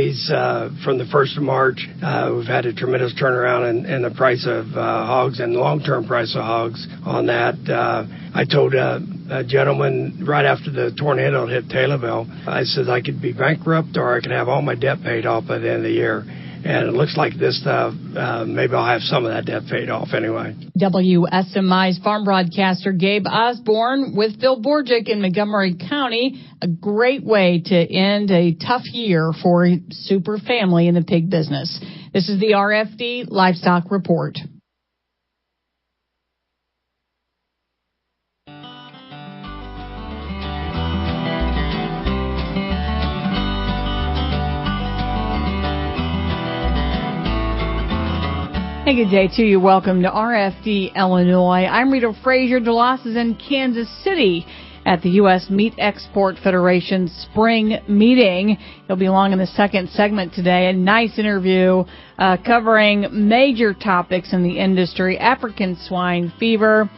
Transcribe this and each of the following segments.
days from the 1st of March, we've had a tremendous turnaround in the price of hogs and the long-term price of hogs on that. I told a gentleman right after the tornado hit Taylorville, I said I could be bankrupt or I could have all my debt paid off by the end of the year. And it looks like this stuff, maybe I'll have some of that debt paid off anyway. WSMI's farm broadcaster Gabe Osborne with Phil Borgic in Montgomery County. A great way to end a tough year for a super family in the pig business. This is the RFD Livestock Report. Hey, good day to you. Welcome to RFD Illinois. I'm Rita Frazier. DeLoss is in Kansas City at the U.S. Meat Export Federation's spring meeting. He'll be along in the second segment today. A nice interview covering major topics in the industry, African swine fever,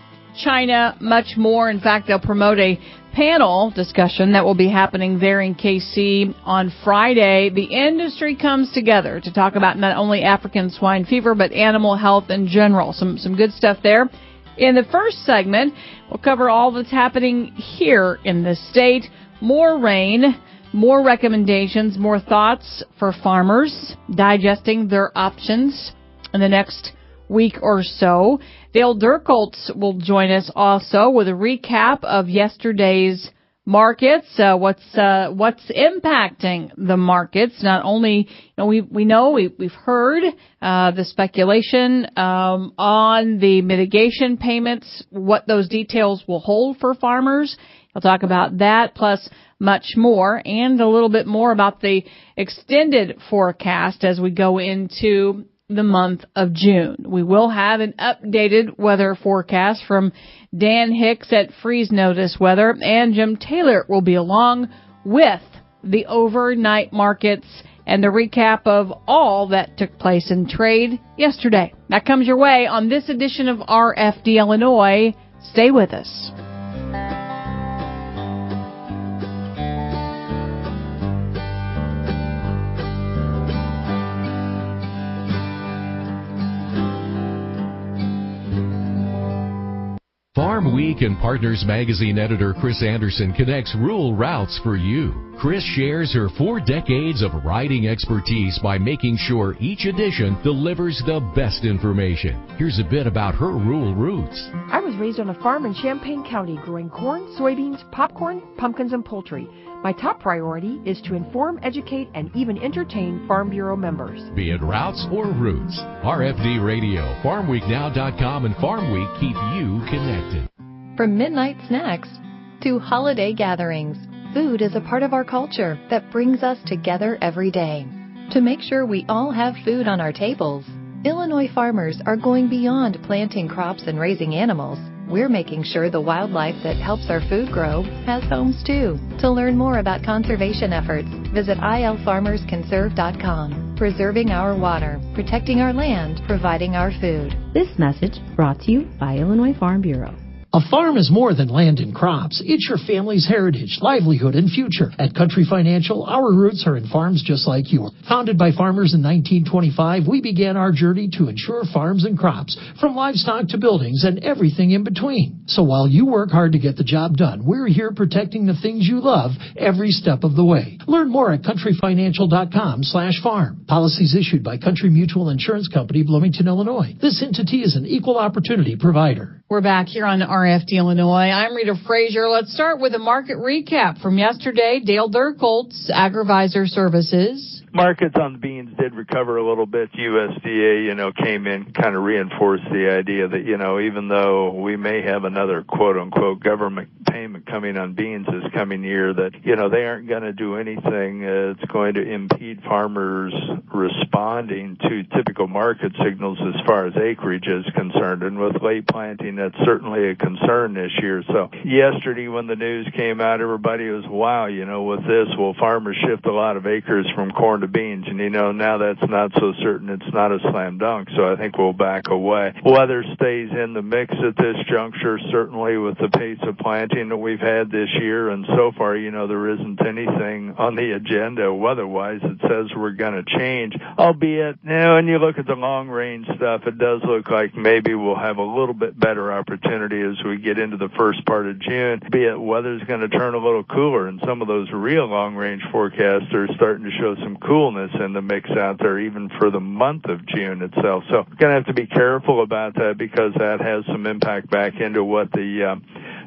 China, much more. In fact, they'll promote a panel discussion that will be happening there in KC on Friday. The industry comes together to talk about not only African swine fever, but animal health in general. Some good stuff there. In the first segment, we'll cover all that's happening here in the state. More rain, more recommendations, more thoughts for farmers digesting their options in the next week or so. Dale Durkoltz will join us also with a recap of yesterday's markets, what's impacting the markets. Not only, we've heard the speculation on the mitigation payments, what those details will hold for farmers. He'll talk about that, plus much more, and a little bit more about the extended forecast as we go into the month of June. We will have an updated weather forecast from Dan Hicks at Freeze Notice Weather, and Jim Taylor will be along with the overnight markets and the recap of all that took place in trade yesterday. That comes your way on this edition of RFD Illinois. Stay with us. Farm Week and Partners Magazine editor Chris Anderson connects rural routes for you. Chris shares her 4 decades of riding expertise by making sure each edition delivers the best information. Here's a bit about her rural roots. I was raised on a farm in Champaign County growing corn, soybeans, popcorn, pumpkins, and poultry. My top priority is to inform, educate, and even entertain Farm Bureau members. Be it routes or roots, RFD Radio, FarmWeekNow.com, and Farm Week keep you connected. From midnight snacks to holiday gatherings, food is a part of our culture that brings us together every day. To make sure we all have food on our tables, Illinois farmers are going beyond planting crops and raising animals. We're making sure the wildlife that helps our food grow has homes too. To learn more about conservation efforts, visit ilfarmersconserve.com. Preserving our water, protecting our land, providing our food. This message brought to you by Illinois Farm Bureau. A farm is more than land and crops. It's your family's heritage, livelihood, and future. At Country Financial, our roots are in farms just like yours. Founded by farmers in 1925, we began our journey to ensure farms and crops, from livestock to buildings and everything in between. So while you work hard to get the job done, we're here protecting the things you love every step of the way. Learn more at countryfinancial.com/farm. Policies issued by Country Mutual Insurance Company, Bloomington, Illinois. This entity is an equal opportunity provider. We're back here on RFD Illinois. I'm Rita Frazier. Let's start with a market recap from yesterday. Dale Durkoltz, Agrivisor Services. Markets on the beans did recover a little bit. USDA, came in, kind of reinforced the idea that, even though we may have another quote-unquote government payment coming on beans this coming year, that, they aren't going to do anything that's going to impede farmers responding to typical market signals as far as acreage is concerned. And with late planting, that's certainly a concern this year. So yesterday when the news came out, everybody was, wow, with this, will farmers shift a lot of acres from corn to beans? And, now that's not so certain. It's not a slam dunk. So I think we'll back away. Weather stays in the mix at this juncture, certainly with the pace of planting that we've had this year. And so far, there isn't anything on the agenda weather-wise that says we're going to change, albeit, when you look at the long-range stuff, it does look like maybe we'll have a little bit better opportunity as we get into the first part of June, be it weather's going to turn a little cooler, and some of those real long-range forecasts are starting to show some coolness in the mix out there, even for the month of June itself. So we're going to have to be careful about that because that has some impact back into what the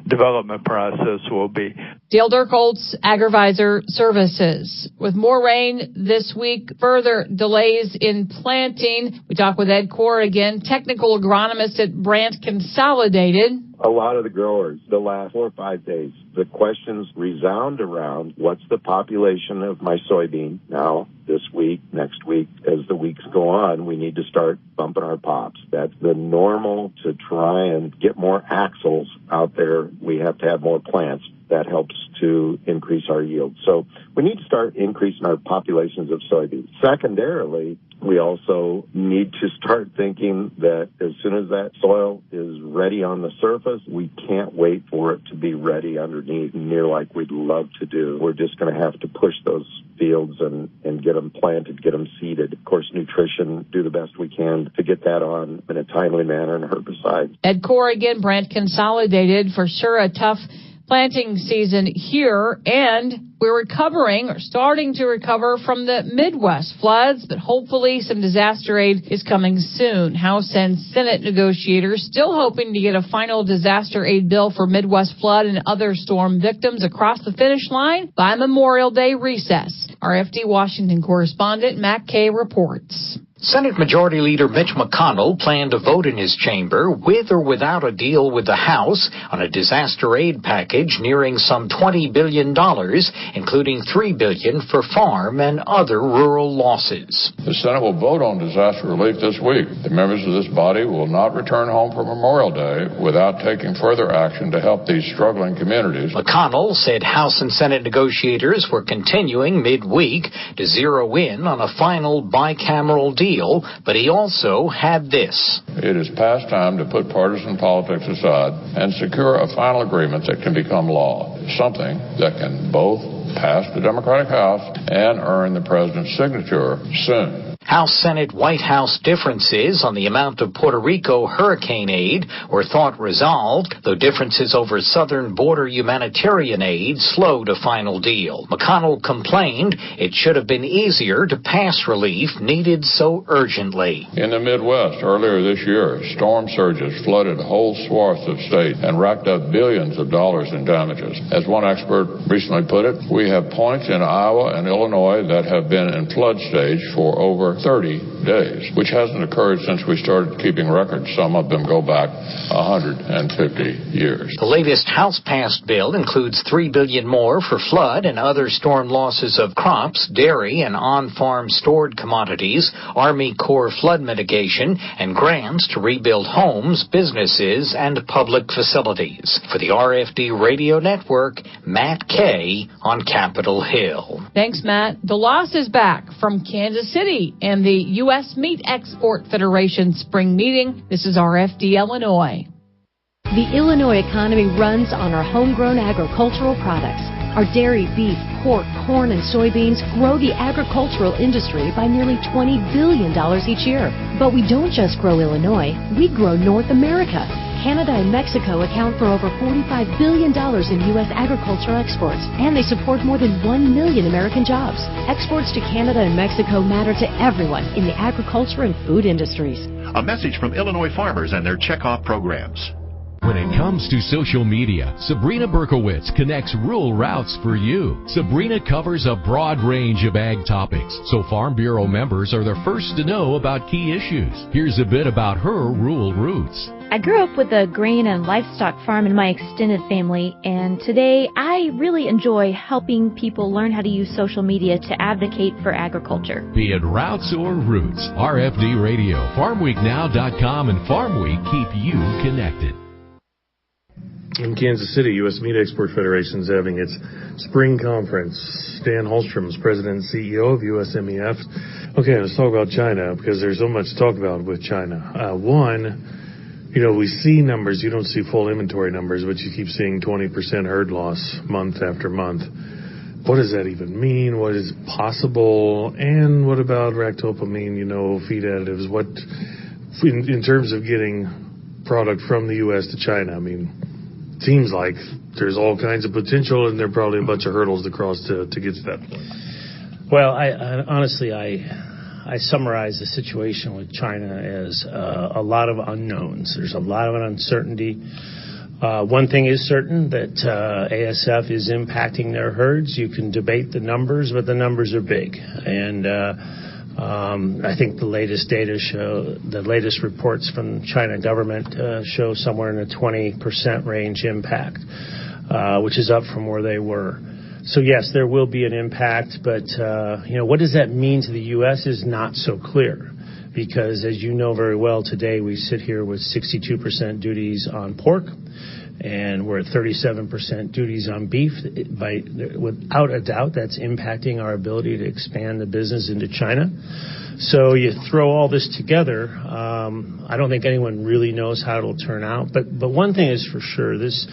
development process will be. Dale Dirkholtz, Agrivisor Services. With more rain this week, further delays in planting. We talk with Ed Corrigan, technical agronomist at Brandt Consolidated. A lot of the growers, the last 4 or 5 days, the questions resound around what's the population of my soybean now, this week, next week. As the weeks go on, we need to start bumping our pops. That's the normal to try and get more axles out there. We have to have more plants. That helps to increase our yield. So we need to start increasing our populations of soybeans. Secondarily, we also need to start thinking that as soon as that soil is ready on the surface, we can't wait for it to be ready underneath near like we'd love to do. We're just going to have to push those fields and get them planted, get them seeded. Of course, nutrition, do the best we can to get that on in a timely manner, and herbicides. Ed Corrigan, Brandt Consolidated. For sure a tough planting season here, and we're recovering or starting to recover from the Midwest floods, but hopefully some disaster aid is coming soon. House and Senate negotiators still hoping to get a final disaster aid bill for Midwest flood and other storm victims across the finish line by Memorial Day recess. RFD Washington correspondent Matt Kay reports. Senate Majority Leader Mitch McConnell planned to vote in his chamber with or without a deal with the House on a disaster aid package nearing some $20 billion, including $3 billion for farm and other rural losses. The Senate will vote on disaster relief this week. The members of this body will not return home for Memorial Day without taking further action to help these struggling communities. McConnell said House and Senate negotiators were continuing midweek to zero in on a final bicameral deal. But he also had this. It is past time to put partisan politics aside and secure a final agreement that can become law, something that can both pass the Democratic House and earn the president's signature soon. House, Senate, White House differences on the amount of Puerto Rico hurricane aid were thought resolved, though differences over southern border humanitarian aid slowed a final deal. McConnell complained it should have been easier to pass relief needed so urgently. In the Midwest earlier this year, storm surges flooded whole swaths of state and racked up billions of dollars in damages. As one expert recently put it, we have points in Iowa and Illinois that have been in flood stage for over 30 days, which hasn't occurred since we started keeping records. Some of them go back 150 years. The latest House-passed bill includes $3 billion more for flood and other storm losses of crops, dairy, and on-farm stored commodities, Army Corps flood mitigation, and grants to rebuild homes, businesses, and public facilities. For the RFD Radio Network, Matt Kay on Capitol Hill. Thanks, Matt. The loss is back from Kansas City and the U.S. Meat Export Federation spring meeting. This is RFD Illinois. The Illinois economy runs on our homegrown agricultural products. Our dairy, beef, pork, corn, and soybeans grow the agricultural industry by nearly $20 billion each year. But we don't just grow Illinois, we grow North America. Canada and Mexico account for over $45 billion in U.S. agricultural exports, and they support more than 1 million American jobs. Exports to Canada and Mexico matter to everyone in the agriculture and food industries. A message from Illinois farmers and their checkoff programs. When it comes to social media, Sabrina Berkowitz connects rural routes for you. Sabrina covers a broad range of ag topics, so Farm Bureau members are the first to know about key issues. Here's a bit about her rural roots. I grew up with a grain and livestock farm in my extended family, and today I really enjoy helping people learn how to use social media to advocate for agriculture. Be it routes or roots, RFD Radio, FarmWeekNow.com, and Farm Week keep you connected. In Kansas City, U.S. Meat Export Federation is having its spring conference. Dan Holstrom is president and CEO of USMAF. Okay, let's talk about China, because there's so much to talk about with China. One, we see numbers. You don't see full inventory numbers, but you keep seeing 20% herd loss month after month. What does that even mean? What is possible? And what about ractopamine, feed additives? What, in terms of getting product from the U.S. to China, seems like there's all kinds of potential, and there are probably a bunch of hurdles to cross to get to that point. Well, I summarize the situation with China as a lot of unknowns. There's a lot of uncertainty. One thing is certain, that ASF is impacting their herds. You can debate the numbers, but the numbers are big. And I think the latest data show, the latest reports from the China government show somewhere in the 20% range impact, which is up from where they were. So yes, there will be an impact, but what does that mean to the U.S. is not so clear, because as you know very well, today we sit here with 62% duties on pork, and we're at 37% duties on beef. Without a doubt, that's impacting our ability to expand the business into China. So you throw all this together, I don't think anyone really knows how it'll turn out. But one thing is for sure, this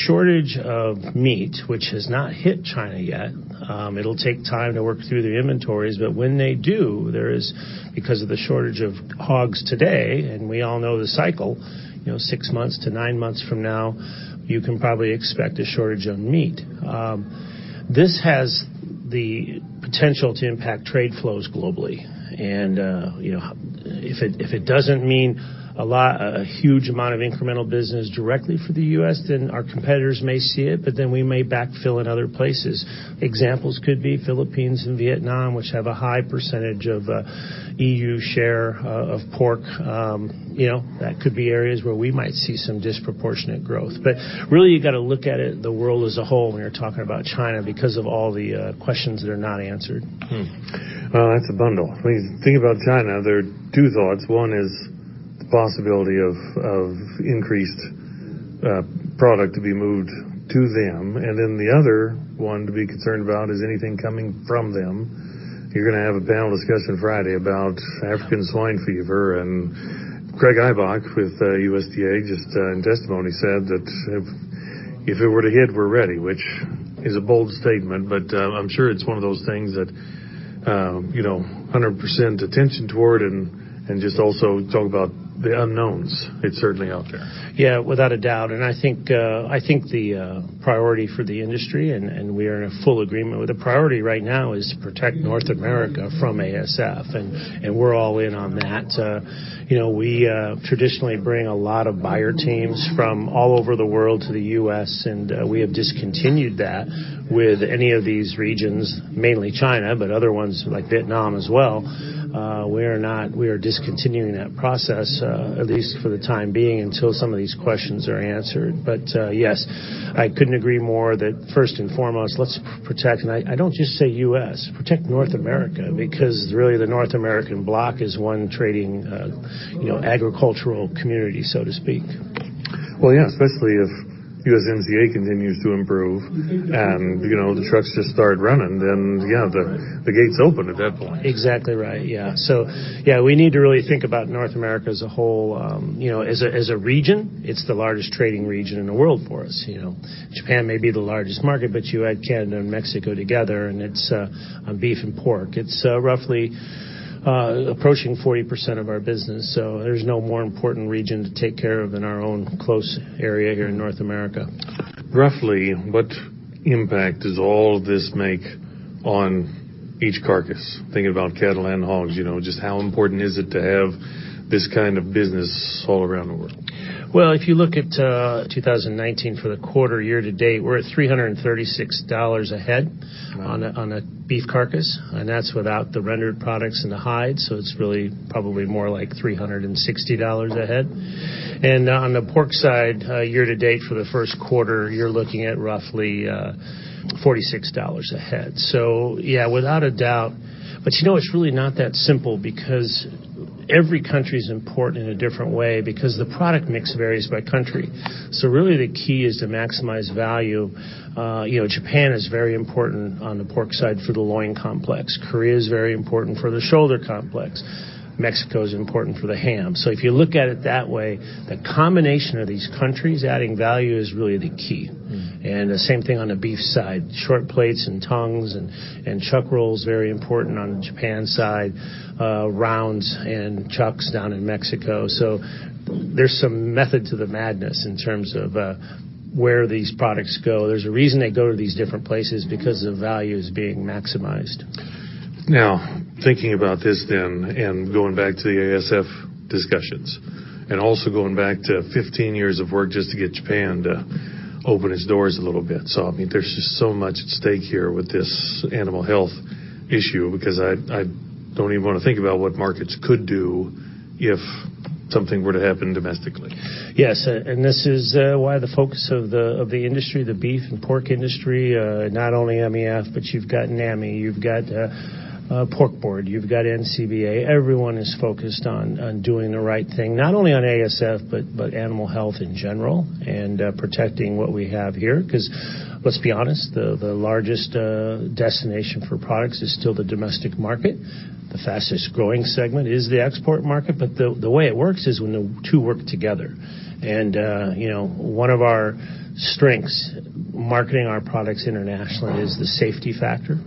shortage of meat, which has not hit China yet, it'll take time to work through the inventories, but when they do, there is, because of the shortage of hogs today, and we all know the cycle, 6 months to 9 months from now, you can probably expect a shortage of meat. This has the potential to impact trade flows globally. And, if it doesn't mean a huge amount of incremental business directly for the U.S., then our competitors may see it, but then we may backfill in other places. Examples could be Philippines and Vietnam, which have a high percentage of EU share of pork. That could be areas where we might see some disproportionate growth. But really, you got to look at it, the world as a whole, when you're talking about China, because of all the questions that are not answered. Well, that's a bundle. When you think about China, there are two thoughts. One is the possibility of increased product to be moved to them, and then the other one to be concerned about is anything coming from them. You're going to have a panel discussion Friday about African swine fever, and Craig Eibach with USDA just in testimony said that if it were to hit, we're ready, which is a bold statement, but I'm sure it's one of those things that 100% attention toward, and just also talk about the unknowns. It's certainly out there. Yeah, without a doubt. And I think the priority for the industry, and we are in a full agreement with the priority right now, is to protect North America from ASF, and we're all in on that. We traditionally bring a lot of buyer teams from all over the world to the U.S., and we have discontinued that with any of these regions, mainly China, but other ones like Vietnam as well. We are discontinuing that process, at least for the time being, until some of these questions are answered. But yes, I couldn't agree more that first and foremost, let's protect, and I don't just say U.S., protect North America, because really the North American bloc is one trading, agricultural community, so to speak. Well, yeah, especially if USMCA continues to improve and, the trucks just start running, then, the gate's open at that point. Exactly right, yeah. So, we need to really think about North America as a whole. As a region, it's the largest trading region in the world for us. Japan may be the largest market, but you add Canada and Mexico together, and it's on beef and pork. It's roughly approaching 40% of our business, so there's no more important region to take care of than our own close area here in North America. Roughly, what impact does all of this make on each carcass? Thinking about cattle and hogs, just how important is it to have this kind of business all around the world? Well, if you look at 2019 for the quarter year to date, we're at $336 a head on a beef carcass, and that's without the rendered products and the hide, so it's really probably more like $360 a head. And on the pork side, year to date for the first quarter, you're looking at roughly $46 a head. So, without a doubt. But it's really not that simple, because every country is important in a different way because the product mix varies by country. So really the key is to maximize value. Japan is very important on the pork side for the loin complex. Korea is very important for the shoulder complex. Mexico is important for the ham. So if you look at it that way, the combination of these countries adding value is really the key. And the same thing on the beef side. Short plates and tongues and chuck rolls, very important on the Japan side. Rounds and chucks down in Mexico. So there's some method to the madness in terms of where these products go. There's a reason they go to these different places because the value is being maximized. Now, thinking about this then, and going back to the ASF discussions, and also going back to 15 years of work just to get Japan to open its doors a little bit. So, I mean, there's just so much at stake here with this animal health issue, because I don't even want to think about what markets could do if something were to happen domestically. Yes, and this is why the focus of the industry, the beef and pork industry, not only MEF, but you've got NAMI, you've got Pork Board, you've got NCBA. Everyone is focused on doing the right thing, not only on ASF, but animal health in general, and protecting what we have here. Because let's be honest, the largest destination for products is still the domestic market. The fastest growing segment is the export market, but the way it works is when the two work together. And, one of our strengths, marketing our products internationally, is the safety factor.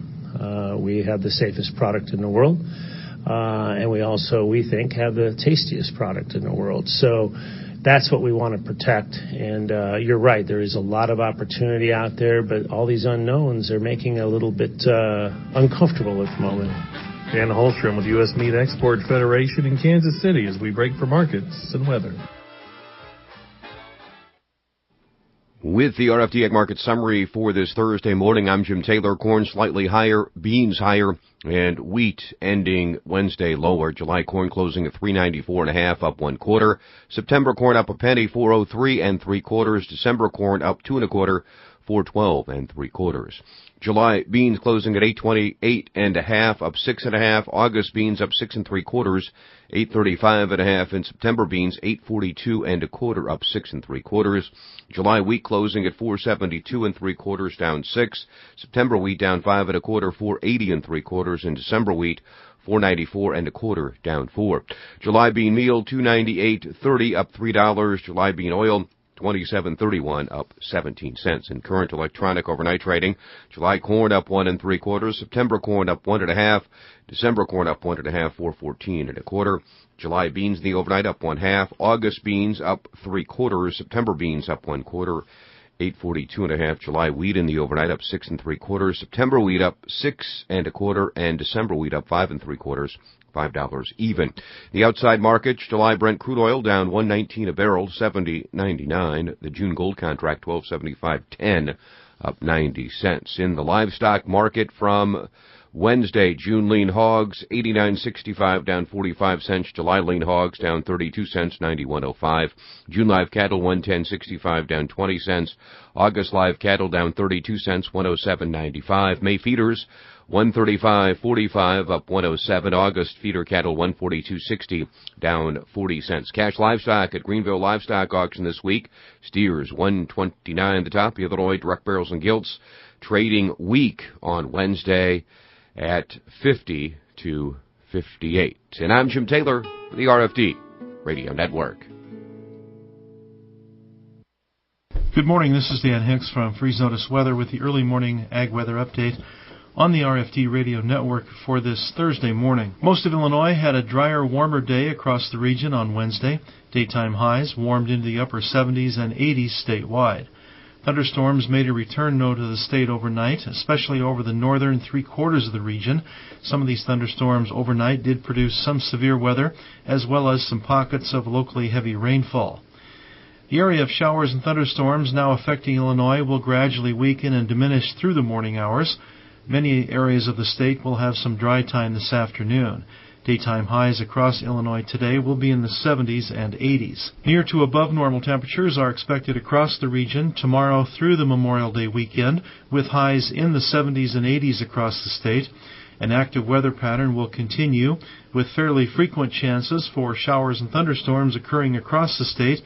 We have the safest product in the world. And we also, we think, have the tastiest product in the world. So that's what we want to protect. And you're right, there is a lot of opportunity out there, but all these unknowns are making it a little bit uncomfortable at the moment. Dan Holstrom with U.S. Meat Export Federation in Kansas City as we break for markets and weather. With the RFD Ag Market Summary for this Thursday morning, I'm Jim Taylor. Corn slightly higher, beans higher, and wheat ending Wednesday lower. July corn closing at $3.94.5, up 1/4. September corn up a penny, $4.03 3/4. December corn up 2 1/4, $4.12 3/4. July beans closing at $8.28.5, up 6 1/2. August beans up 6 3/4, $8.35.5, and September beans $8.42 1/4, up 6 3/4. July wheat closing at $4.72 3/4, down 6. September wheat down 5 1/4, $4.80 3/4, and December wheat $4.94 1/4, down 4. July bean meal $2.98.30, up $3. July bean oil $27.31, up 17 cents. In current electronic overnight trading, July corn up 1 3/4, September corn up 1 1/2, December corn up 1 1/2, $4.14 1/4. July beans in the overnight up 1/2, August beans up 3/4, September beans up 1/4, $8.42 1/2. July wheat in the overnight up 6 3/4, September wheat up 6 1/4, and December wheat up 5 3/4. $5 even. The outside markets, July Brent crude oil down $1.19 a barrel, $70.99. The June gold contract $12.75.10, up 90 cents. In the livestock market from Wednesday, June lean hogs $89.65, down 45 cents. July lean hogs down 32 cents, $91.05. June live cattle $110.65, down 20 cents. August live cattle down 32 cents, $107.95. May feeders $135.45, up 107. August feeder cattle $142.60, down 40 cents. Cash livestock at Greenville Livestock Auction this week. Steers $129 the top. Illinois direct barrels and gilts trading weak on Wednesday at 50 to 58. And I'm Jim Taylor for the RFD Radio Network. Good morning. This is Dan Hicks from Freeze Notice Weather with the early morning ag weather update on the RFD Radio Network for this Thursday morning. Most of Illinois had a drier, warmer day across the region on Wednesday. Daytime highs warmed into the upper 70s and 80s statewide. Thunderstorms made a return, though, to the state overnight, especially over the northern 3/4 of the region. Some of these thunderstorms overnight did produce some severe weather, as well as some pockets of locally heavy rainfall. The area of showers and thunderstorms now affecting Illinois will gradually weaken and diminish through the morning hours. Many areas of the state will have some dry time this afternoon. Daytime highs across Illinois today will be in the 70s and 80s. Near to above normal temperatures are expected across the region tomorrow through the Memorial Day weekend, with highs in the 70s and 80s across the state. An active weather pattern will continue with fairly frequent chances for showers and thunderstorms occurring across the state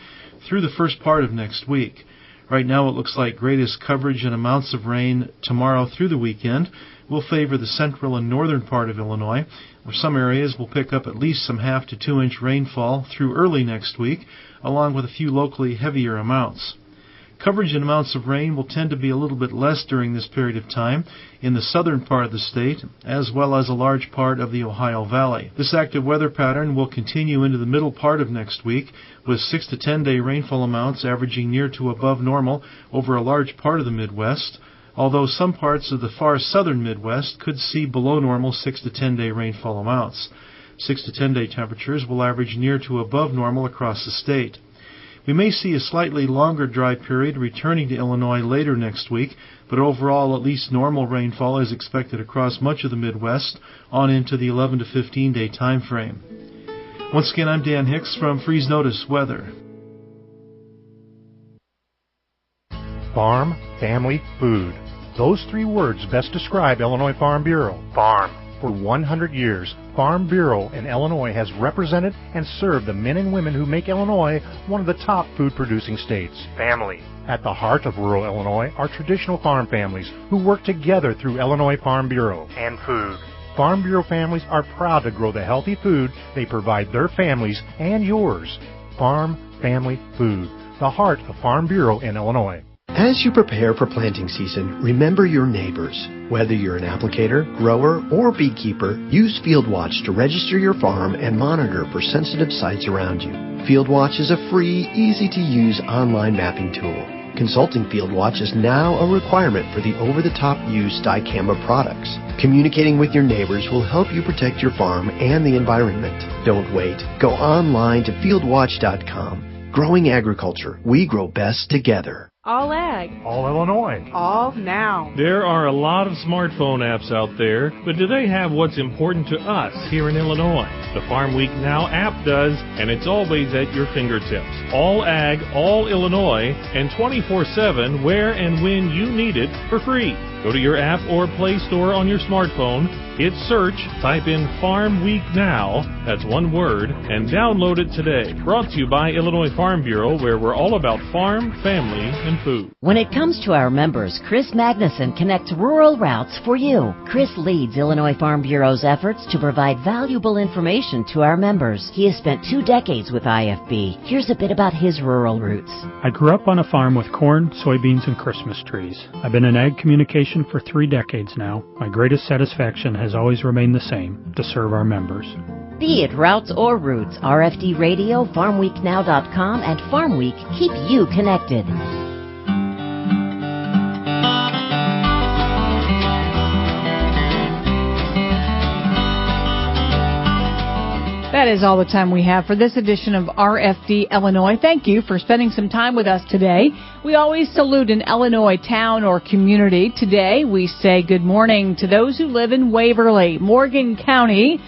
through the first part of next week. Right now it looks like greatest coverage and amounts of rain tomorrow through the weekend will favor the central and northern part of Illinois, where some areas will pick up at least some 1/2 to 2 inch rainfall through early next week, along with a few locally heavier amounts. Coverage and amounts of rain will tend to be a little bit less during this period of time in the southern part of the state, as well as a large part of the Ohio Valley. This active weather pattern will continue into the middle part of next week, with 6 to 10 day rainfall amounts averaging near to above normal over a large part of the Midwest, although some parts of the far southern Midwest could see below normal 6 to 10 day rainfall amounts. 6 to 10 day temperatures will average near to above normal across the state. We may see a slightly longer dry period returning to Illinois later next week, but overall at least normal rainfall is expected across much of the Midwest on into the 11 to 15 day time frame. Once again, I'm Dan Hicks from Freeze Notice Weather. Farm, family, food. Those 3 words best describe Illinois Farm Bureau. Farm. For 100 years, Farm Bureau in Illinois has represented and served the men and women who make Illinois one of the top food-producing states. Family. At the heart of rural Illinois are traditional farm families who work together through Illinois Farm Bureau. And food. Farm Bureau families are proud to grow the healthy food they provide their families and yours. Farm, family, food. The heart of Farm Bureau in Illinois. As you prepare for planting season, remember your neighbors. Whether you're an applicator, grower, or beekeeper, use FieldWatch to register your farm and monitor for sensitive sites around you. FieldWatch is a free, easy-to-use online mapping tool. Consulting FieldWatch is now a requirement for the over-the-top use dicamba products. Communicating with your neighbors will help you protect your farm and the environment. Don't wait. Go online to fieldwatch.com. Growing agriculture. We grow best together. All Ag. All Illinois. All Now. There are a lot of smartphone apps out there, but do they have what's important to us here in Illinois? The Farm Week Now app does, and it's always at your fingertips. All Ag, all Illinois, and 24/7 where and when you need it for free. Go to your app or Play Store on your smartphone, hit search, type in Farm Week Now, that's one word, and download it today. Brought to you by Illinois Farm Bureau, where we're all about farm, family, and food. When it comes to our members, Chris Magnuson connects rural routes for you. Chris leads Illinois Farm Bureau's efforts to provide valuable information to our members. He has spent 2 decades with IFB. Here's a bit about his rural roots. I grew up on a farm with corn, soybeans, and Christmas trees. I've been in ag communication for 3 decades now. My greatest satisfaction has always remained the same, to serve our members. Be it routes or roots, RFD Radio, FarmWeekNow.com, and Farm Week keep you connected. That is all the time we have for this edition of RFD Illinois. Thank you for spending some time with us today. We always salute an Illinois town or community. Today we say good morning to those who live in Waverly, Morgan County.